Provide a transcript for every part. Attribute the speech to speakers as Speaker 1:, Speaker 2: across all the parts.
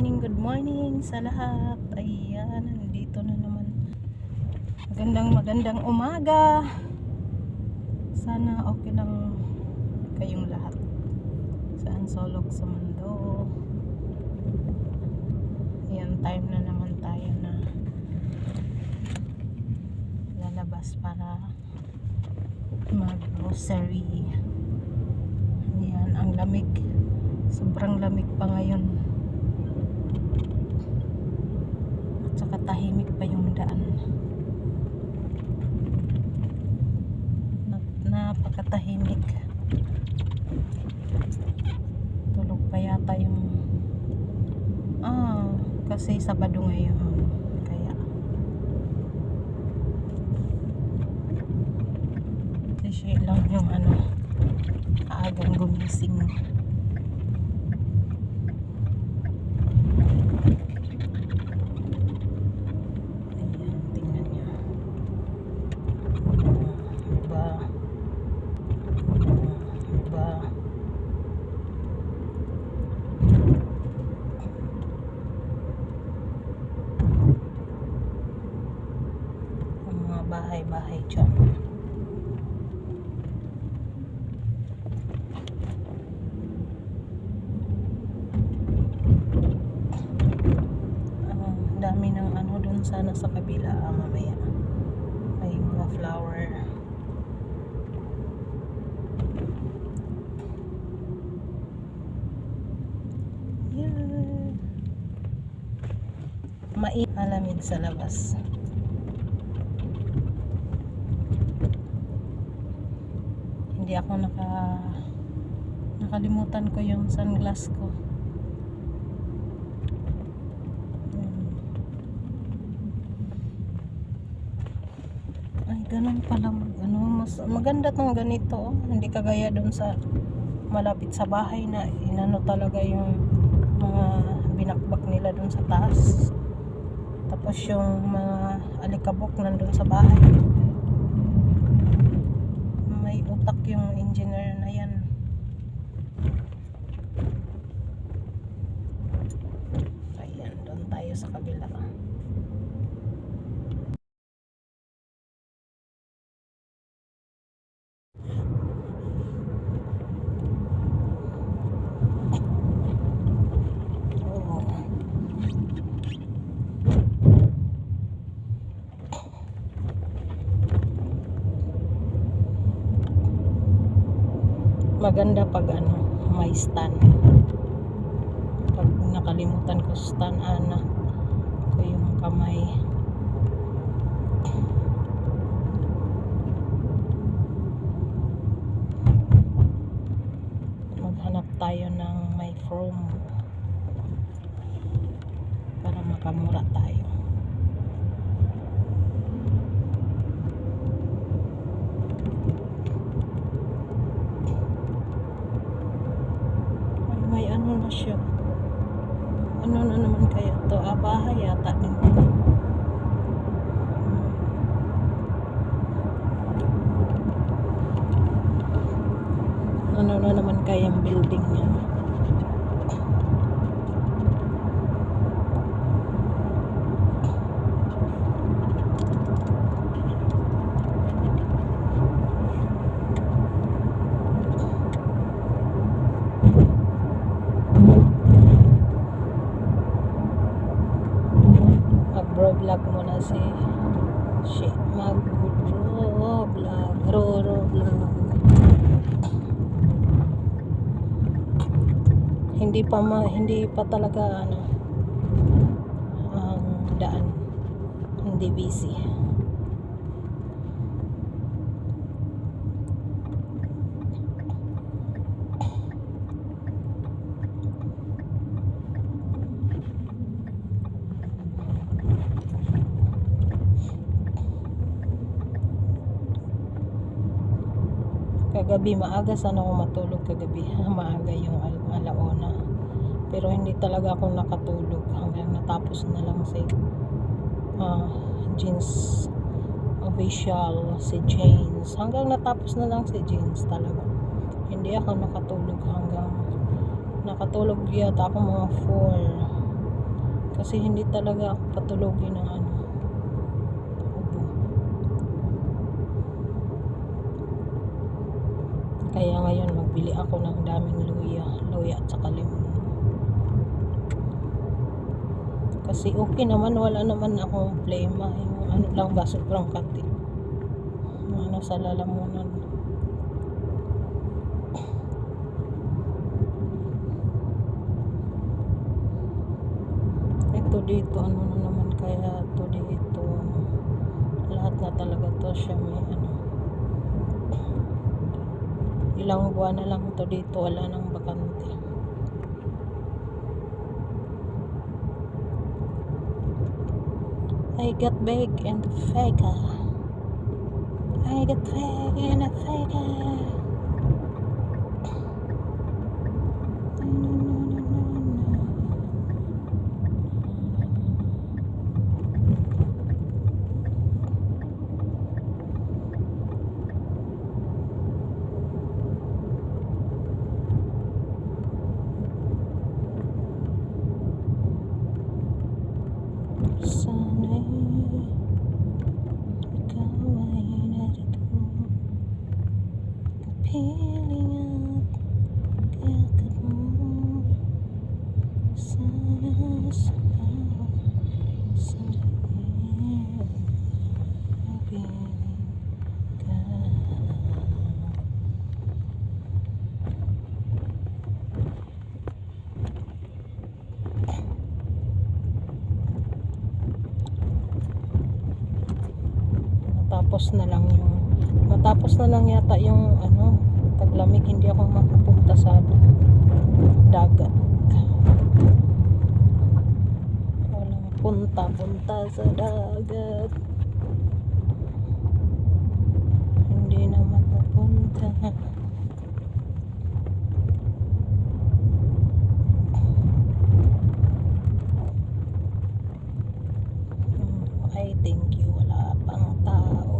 Speaker 1: good morning sa lahat. Ayan, nandito na naman. Magandang umaga. Sana okay lang kayong lahat. Saan sulok sa mundo. Ayan, time na naman tayo na lalabas para mag-grocery. Ayan, ang lamig. Sobrang lamig pa ngayon. At saka tahimik pa yung daan. Napakatahimik. Tulog pa yata yung kasi Sabado ngayon. Kaya kasi lang yung aagang gumising. Bahay-bahay dyan. Dami ng dun sana sa kabila mamaya. May mga flower. Yeah. Malamig sa labas. Hindi ako nakalimutan ko yung sunglass ko. Ay, ganun pala mas maganda tong ganito. Hindi kagaya doon sa malapit sa bahay na talaga yung mga binakbak nila doon sa taas. Tapos yung mga alikabok nandun sa bahay. Utak yung engineer na yan. Ayan, doon tayo sa kabila. Maganda pag may stand. Pag nakalimutan ko stand ko yung kamay. Maghanap tayo ng may foam para makamura tayo. Na siya. Na naman kaya to? Bahay yata din. Na naman kaya yung building niya. Vlog muna si vlog. Hindi pa talaga ang daan. Hindi busy. Kagabi maaga sana ako matulog kagabi. Maaga yung alauna. Pero hindi talaga ako nakatulog hanggang natapos na lang si Jeans official, si James. Hanggang natapos na lang si James talaga. Hindi ako nakatulog hanggang nakatulog yata ako mga 4. Kasi hindi talaga ako patulogin ng ano, ubo. Kaya ngayon magbili ako ng daming luya at saka limon. Kasi okay naman, wala naman akong problema. Yung ano lang ba, sobrang kati. Ano sa lalamunan. Ito dito, ano na naman kaya ito dito. Lahat na talaga to siya may ano. Ilang buwan na lang to dito, wala nang bakante. I got big and faker. I got big and a faker. Sana'y ikaw ay narito, kapiling at yakap mo. Sana sa sana'y mapiling ka. Matapos na lang yata yung ano, taglamig, hindi ako mapupunta sa dagat. Walang punta sa dagat, hindi na mapupunta. I thank you, wala pang tao.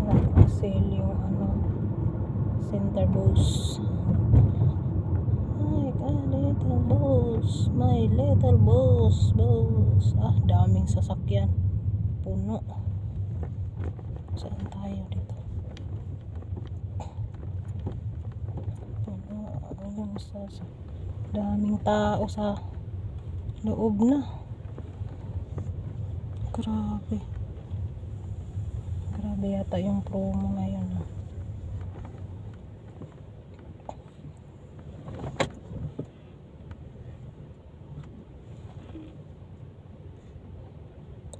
Speaker 1: Nakasil yung ano, center boss. My little boss. Ah, daming sasakyan, puno. Saan tayo dito? Daming tao sa loob na. Grabe yata yung promo ngayon.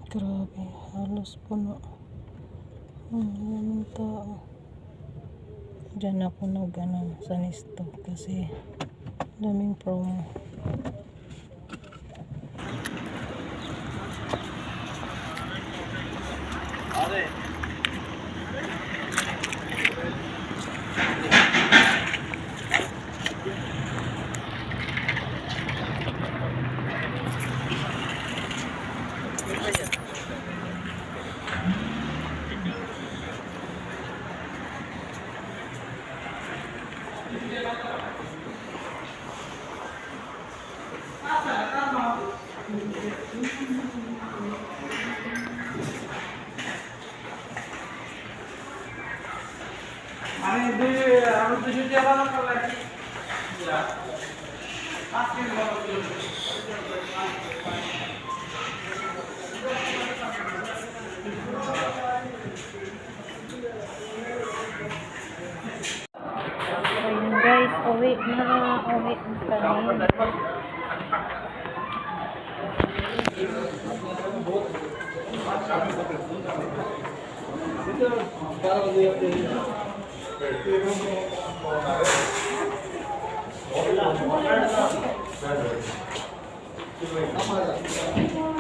Speaker 1: Grabe, halos puno. Daming tao. Diyan ako sa Nesto kasi daming promo. Ayun guys, uwi na kami. Hola.